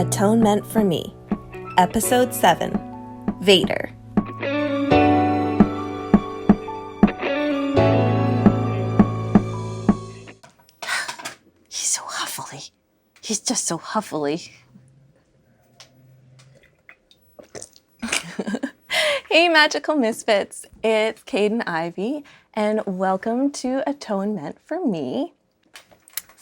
Atonement for Me, Episode 7, Vader. He's so huffily. He's just so huffily. Hey, Magical Misfits. It's Kaidain Ivy, and welcome to Atonement for Me.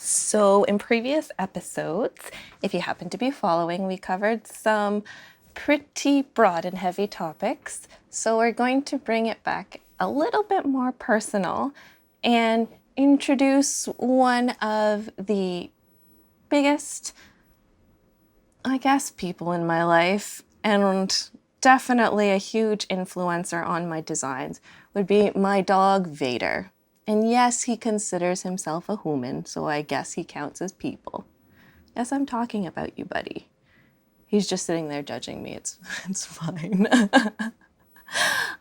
So in previous episodes, if you happen to be following, we covered some pretty broad and heavy topics. So we're going to bring it back a little bit more personal and introduce one of the biggest, I guess, people in my life, and definitely a huge influencer on my designs, would be my dog, Vader. And yes, he considers himself a human, so I guess he counts as people. Yes, I'm talking about you, buddy. He's just sitting there judging me. It's fine.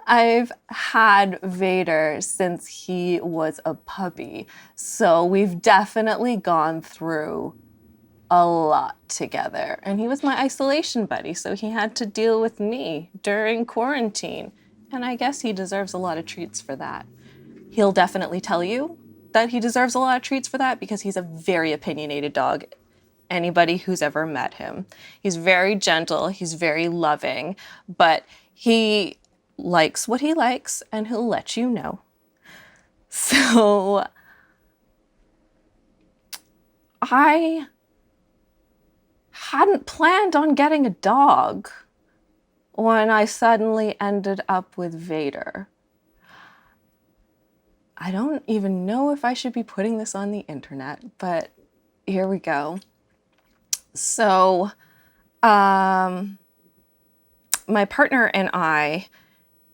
I've had Vader since he was a puppy, so we've definitely gone through a lot together. And he was my isolation buddy, so he had to deal with me during quarantine. And I guess he deserves a lot of treats for that. He'll definitely tell you that he deserves a lot of treats for that because he's a very opinionated dog. Anybody who's ever met him. He's very gentle, he's very loving, but he likes what he likes and he'll let you know. So I hadn't planned on getting a dog when I suddenly ended up with Vader. I don't even know if I should be putting this on the internet, but here we go. So, my partner and I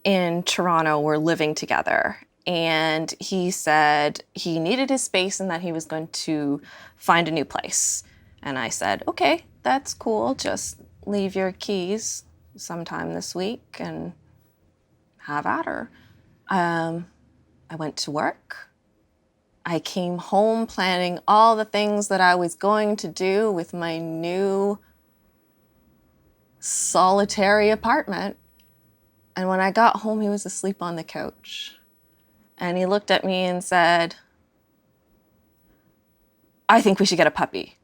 in Toronto were living together, and he said he needed his space and that he was going to find a new place. And I said, okay, that's cool. Just leave your keys sometime this week and have at her. I went to work. I came home planning all the things that I was going to do with my new solitary apartment. And when I got home, he was asleep on the couch. And he looked at me and said, I think we should get a puppy.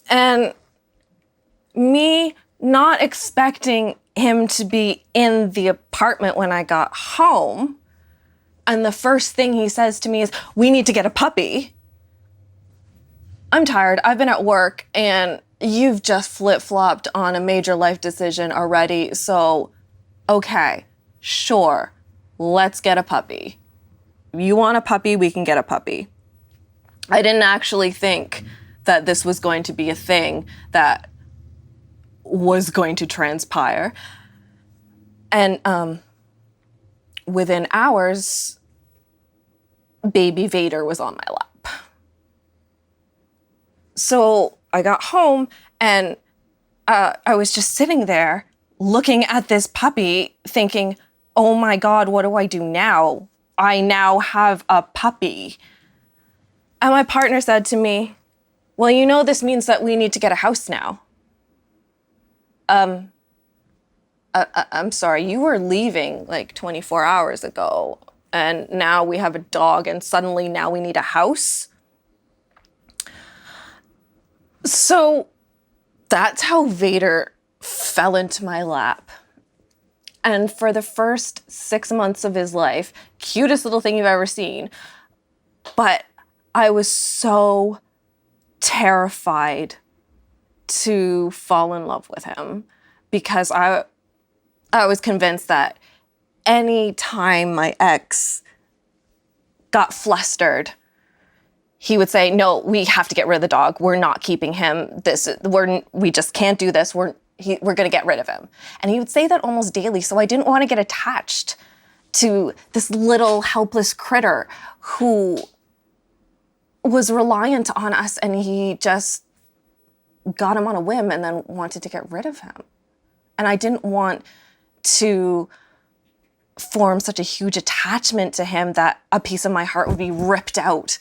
And me not expecting him to be in the apartment when I got home, and the first thing he says to me is, we need to get a puppy. I'm tired. I've been at work and you've just flip-flopped on a major life decision already. So, okay, sure, let's get a puppy. You want a puppy, we can get a puppy. I didn't actually think that this was going to be a thing that was going to transpire. And within hours, baby Vader was on my lap. So I got home and I was just sitting there looking at this puppy thinking, oh my God, what do I do now? I now have a puppy. And my partner said to me, well, you know, this means that we need to get a house now. I'm sorry, you were leaving like 24 hours ago, and now we have a dog, and suddenly now we need a house? So that's how Vader fell into my lap. And for the first 6 months of his life, cutest little thing you've ever seen, but I was so terrified to fall in love with him because I was convinced that any time my ex got flustered, he would say, no, we have to get rid of the dog. We're not keeping him. We just can't do this. We're going to get rid of him. And he would say that almost daily. So I didn't want to get attached to this little helpless critter who was reliant on us, and he just got him on a whim and then wanted to get rid of him. And I didn't want to form such a huge attachment to him that a piece of my heart would be ripped out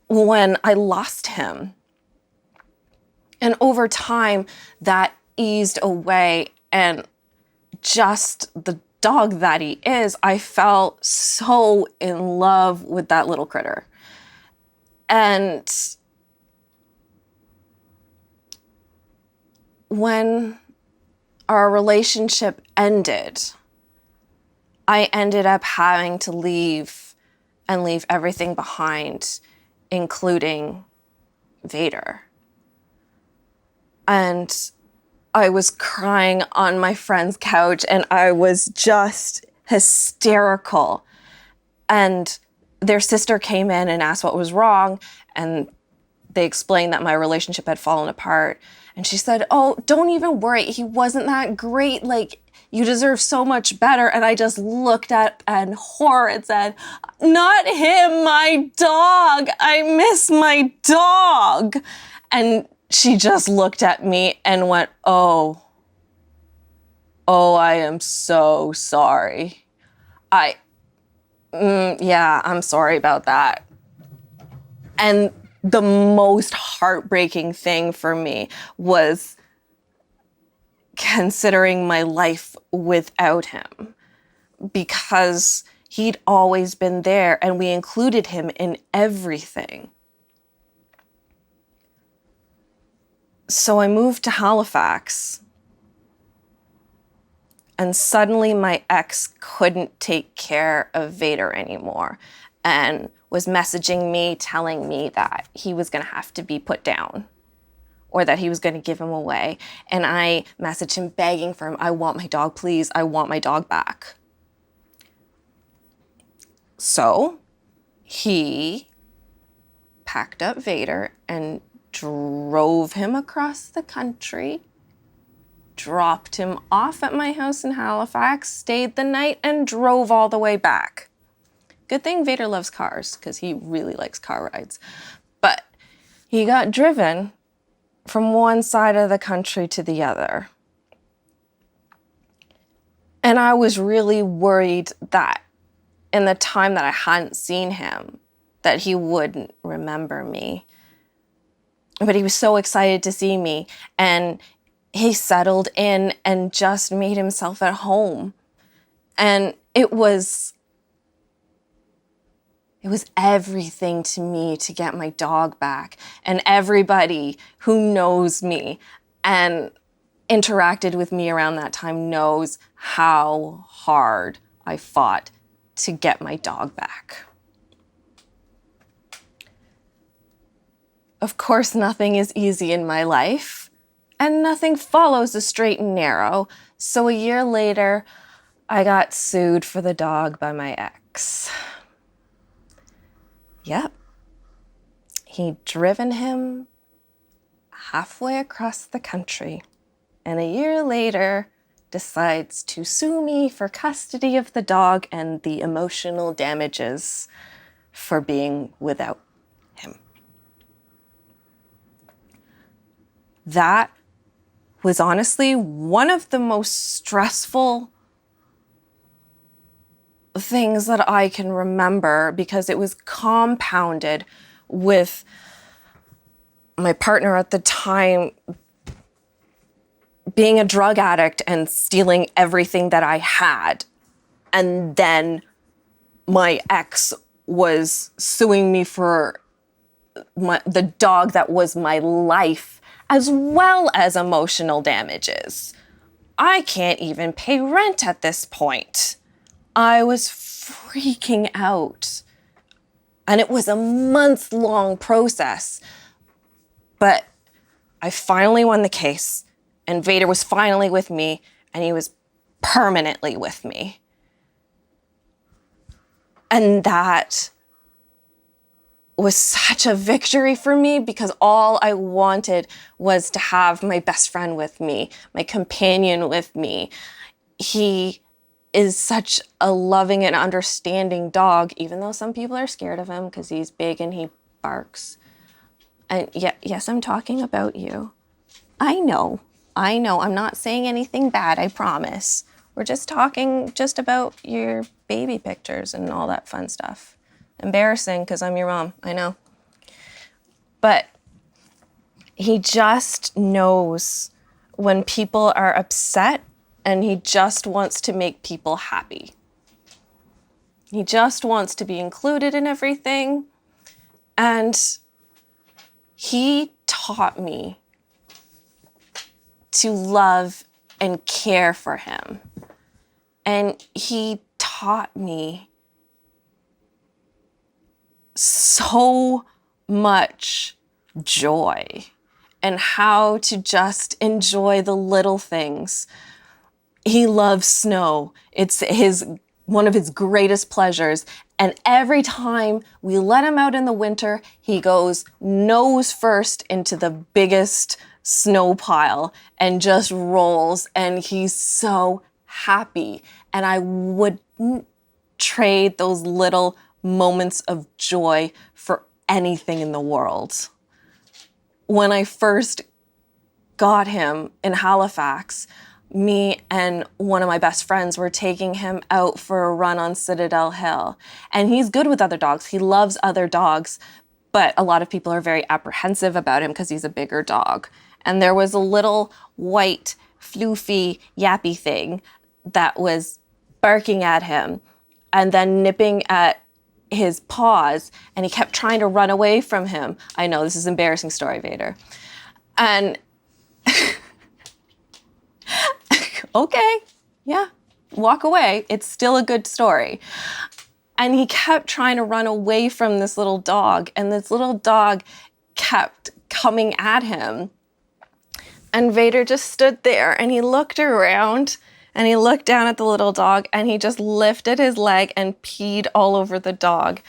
when I lost him. And over time, that eased away, and just the dog that he is, I felt so in love with that little critter. And when our relationship ended, I ended up having to leave everything behind, including Vader. And I was crying on my friend's couch, and I was just hysterical. And their sister came in and asked what was wrong, and they explained that my relationship had fallen apart. And she said, "Oh, don't even worry. He wasn't that great. Like, you deserve so much better." And I just looked at in horror and said, "Not him, my dog. I miss my dog." And she just looked at me and went, oh, I am so sorry. Yeah, I'm sorry about that. And the most heartbreaking thing for me was considering my life without him, because he'd always been there and we included him in everything. So I moved to Halifax, and suddenly my ex couldn't take care of Vader anymore and was messaging me, telling me that he was going to have to be put down or that he was going to give him away. And I messaged him begging for him, "I want my dog, please. I want my dog back." So he packed up Vader and drove him across the country, dropped him off at my house in Halifax, stayed the night, and drove all the way back. Good thing Vader loves cars, because he really likes car rides. But he got driven from one side of the country to the other. And I was really worried that in the time that I hadn't seen him, that he wouldn't remember me. But he was so excited to see me, and he settled in and just made himself at home. And it was everything to me to get my dog back. And everybody who knows me and interacted with me around that time knows how hard I fought to get my dog back. Of course, nothing is easy in my life, and nothing follows a straight and narrow. So a year later, I got sued for the dog by my ex. Yep. He'd driven him halfway across the country, and a year later decides to sue me for custody of the dog and the emotional damages for being without him. That was honestly one of the most stressful things that I can remember, because it was compounded with my partner at the time being a drug addict and stealing everything that I had. And then my ex was suing me for the dog that was my life, as well as emotional damages. I can't even pay rent at this point. I was freaking out. And it was a month-long process. But I finally won the case, and Vader was finally with me, and he was permanently with me. And that was such a victory for me, because all I wanted was to have my best friend with me, my companion with me. He is such a loving and understanding dog, even though some people are scared of him because he's big and he barks. And yes, I'm talking about you. I know. I'm not saying anything bad, I promise. We're just talking just about your baby pictures and all that fun stuff. Embarrassing, because I'm your mom, I know. But He just knows when people are upset, and he just wants to make people happy. He just wants to be included in everything. And he taught me to love and care for him. And he taught me so much joy and how to just enjoy the little things. He loves snow. It's one of his greatest pleasures. And every time we let him out in the winter, he goes nose first into the biggest snow pile and just rolls. And he's so happy. And I wouldn't trade those little moments of joy for anything in the world. When I first got him in Halifax, me and one of my best friends were taking him out for a run on Citadel Hill. And he's good with other dogs. He loves other dogs, but a lot of people are very apprehensive about him because he's a bigger dog. And there was a little white, floofy, yappy thing that was barking at him and then nipping at his paws, and he kept trying to run away from him. I know, this is an embarrassing story, Vader. And okay, yeah, walk away. It's still a good story. And he kept trying to run away from this little dog, and this little dog kept coming at him. And Vader just stood there, and he looked around, and he looked down at the little dog, and he just lifted his leg and peed all over the dog.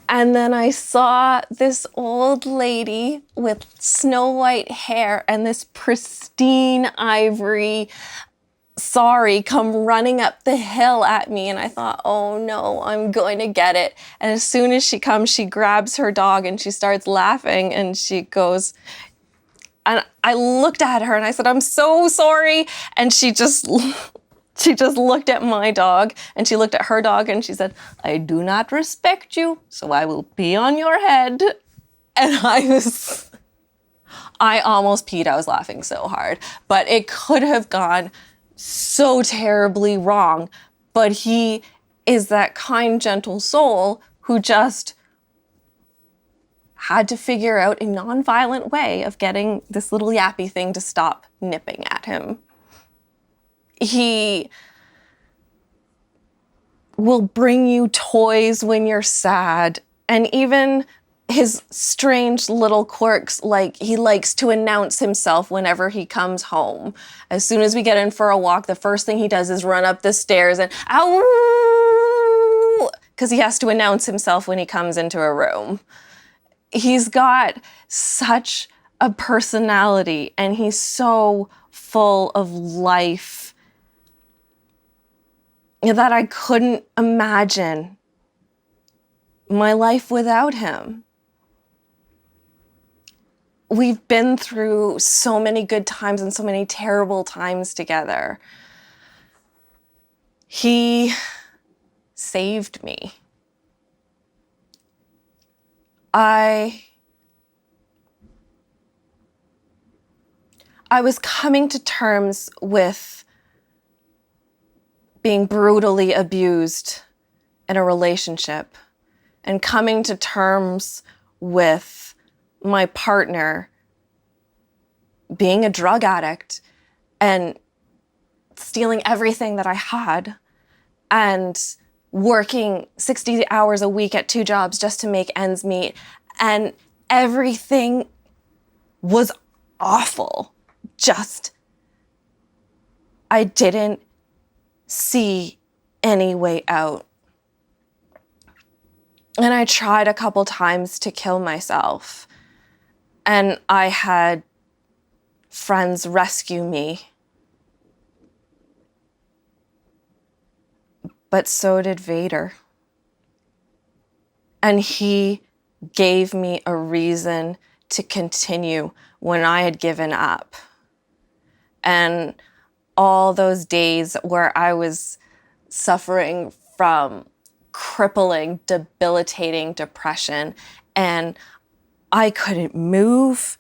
And then I saw this old lady with snow white hair and this pristine ivory sari come running up the hill at me. And I thought, oh no, I'm going to get it. And as soon as she comes, she grabs her dog and she starts laughing and she goes, and I looked at her and I said, I'm so sorry. And she just looked at my dog and she looked at her dog and she said, I do not respect you, so I will pee on your head. And I almost peed. I was laughing so hard, but it could have gone so terribly wrong. But he is that kind, gentle soul who just had to figure out a nonviolent way of getting this little yappy thing to stop nipping at him. He will bring you toys when you're sad, and even his strange little quirks, like he likes to announce himself whenever he comes home. As soon as we get in for a walk, the first thing he does is run up the stairs and ow, because he has to announce himself when he comes into a room. He's got such a personality, and he's so full of life that I couldn't imagine my life without him. We've been through so many good times and so many terrible times together. He saved me. I was coming to terms with being brutally abused in a relationship and coming to terms with my partner being a drug addict and stealing everything that I had and working 60 hours a week at 2 jobs just to make ends meet. And everything was awful. Just, I didn't see any way out. And I tried a couple times to kill myself. And I had friends rescue me. But so did Vader. And he gave me a reason to continue when I had given up. And all those days where I was suffering from crippling, debilitating depression, and I couldn't move,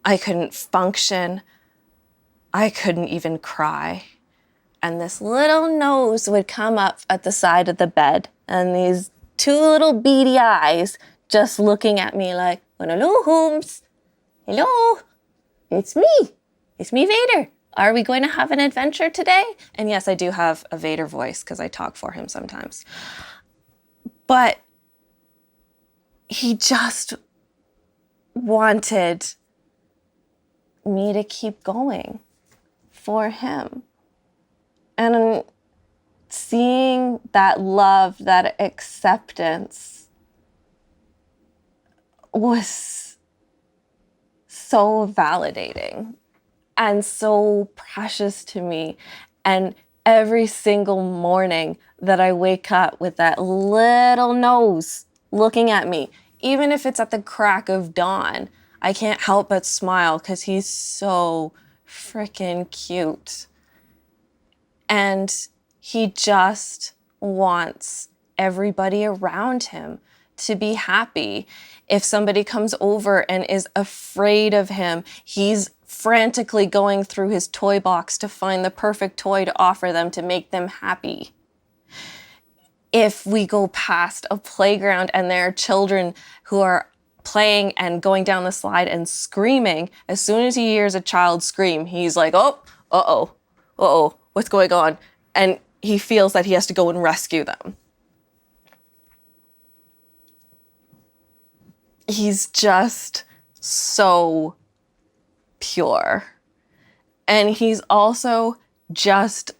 I couldn't function. I couldn't even cry. And this little nose would come up at the side of the bed, and these two little beady eyes just looking at me like, well, hello, Holmes. Hello, it's me. It's me, Vader. Are we going to have an adventure today? And yes, I do have a Vader voice because I talk for him sometimes. But he just wanted me to keep going for him. And seeing that love, that acceptance was so validating and so precious to me. And every single morning that I wake up with that little nose looking at me, even if it's at the crack of dawn, I can't help but smile because he's so freaking cute. And he just wants everybody around him to be happy. If somebody comes over and is afraid of him, he's frantically going through his toy box to find the perfect toy to offer them to make them happy. If we go past a playground and there are children who are playing and going down the slide and screaming, as soon as he hears a child scream, he's like, oh, uh-oh, what's going on? And he feels that he has to go and rescue them. He's just so pure. And he's also just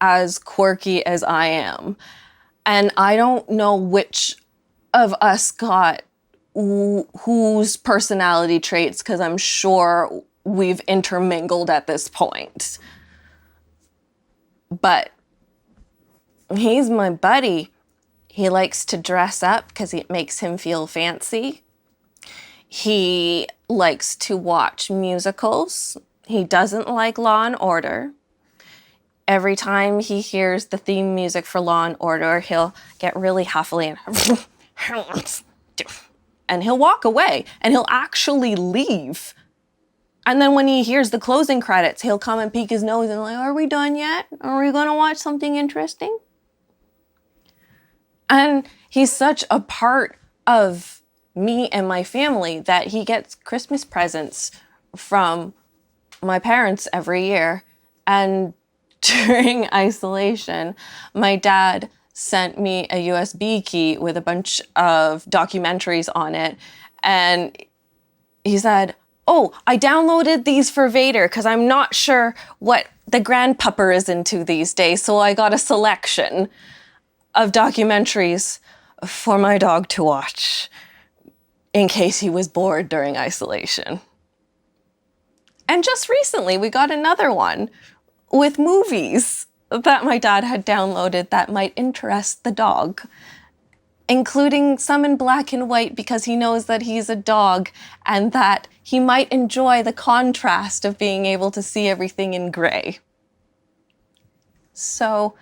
as quirky as I am. And I don't know which of us got whose personality traits, because I'm sure we've intermingled at this point. But he's my buddy. He likes to dress up because it makes him feel fancy. He likes to watch musicals. He doesn't like Law and Order. Every time he hears the theme music for Law and Order, he'll get really huffily and he'll walk away and he'll actually leave. And then when he hears the closing credits, he'll come and peek his nose and like, are we done yet? Are we going to watch something interesting? And he's such a part of me and my family that he gets Christmas presents from my parents every year. And during isolation, my dad sent me a USB key with a bunch of documentaries on it. And he said, oh, I downloaded these for Vader because I'm not sure what the grandpupper is into these days. So I got a selection of documentaries for my dog to watch in case he was bored during isolation. And just recently, we got another one with movies that my dad had downloaded that might interest the dog, including some in black and white because he knows that he's a dog and that he might enjoy the contrast of being able to see everything in gray. So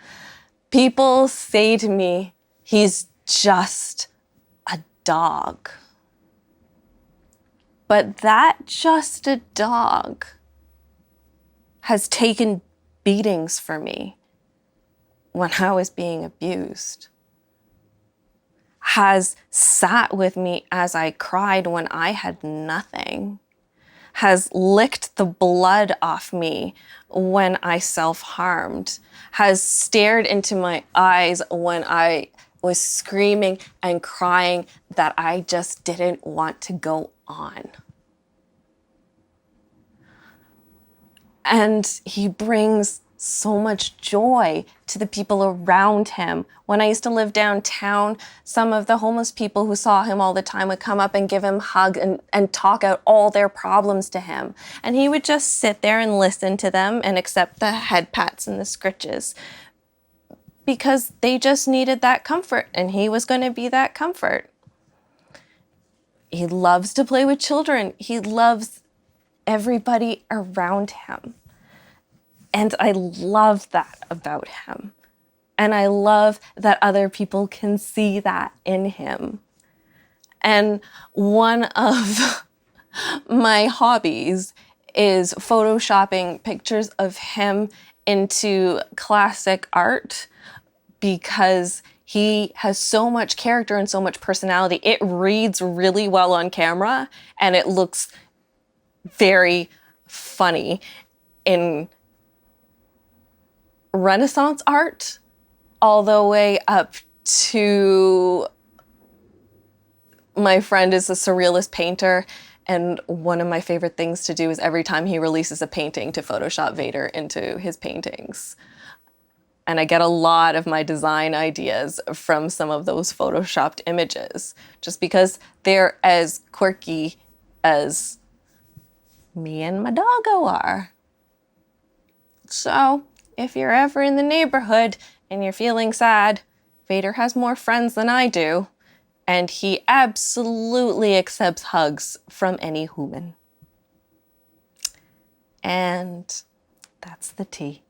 people say to me, he's just a dog. But that just a dog has taken beatings for me when I was being abused, has sat with me as I cried when I had nothing, has licked the blood off me when I self-harmed, has stared into my eyes when I was screaming and crying that I just didn't want to go on. And he brings so much joy to the people around him. When I used to live downtown, some of the homeless people who saw him all the time would come up and give him a hug and talk out all their problems to him. And he would just sit there and listen to them and accept the head pats and the scritches because they just needed that comfort, and he was going to be that comfort. He loves to play with children. He loves everybody around him. And I love that about him. And I love that other people can see that in him. And one of my hobbies is photoshopping pictures of him into classic art because he has so much character and so much personality. It reads really well on camera and it looks very funny. In Renaissance art, all the way up to my friend is a surrealist painter, and one of my favorite things to do is every time he releases a painting to Photoshop Vader into his paintings. And I get a lot of my design ideas from some of those Photoshopped images, just because they're as quirky as me and my doggo are. So, if you're ever in the neighborhood and you're feeling sad, Vader has more friends than I do, and he absolutely accepts hugs from any human. And that's the tea.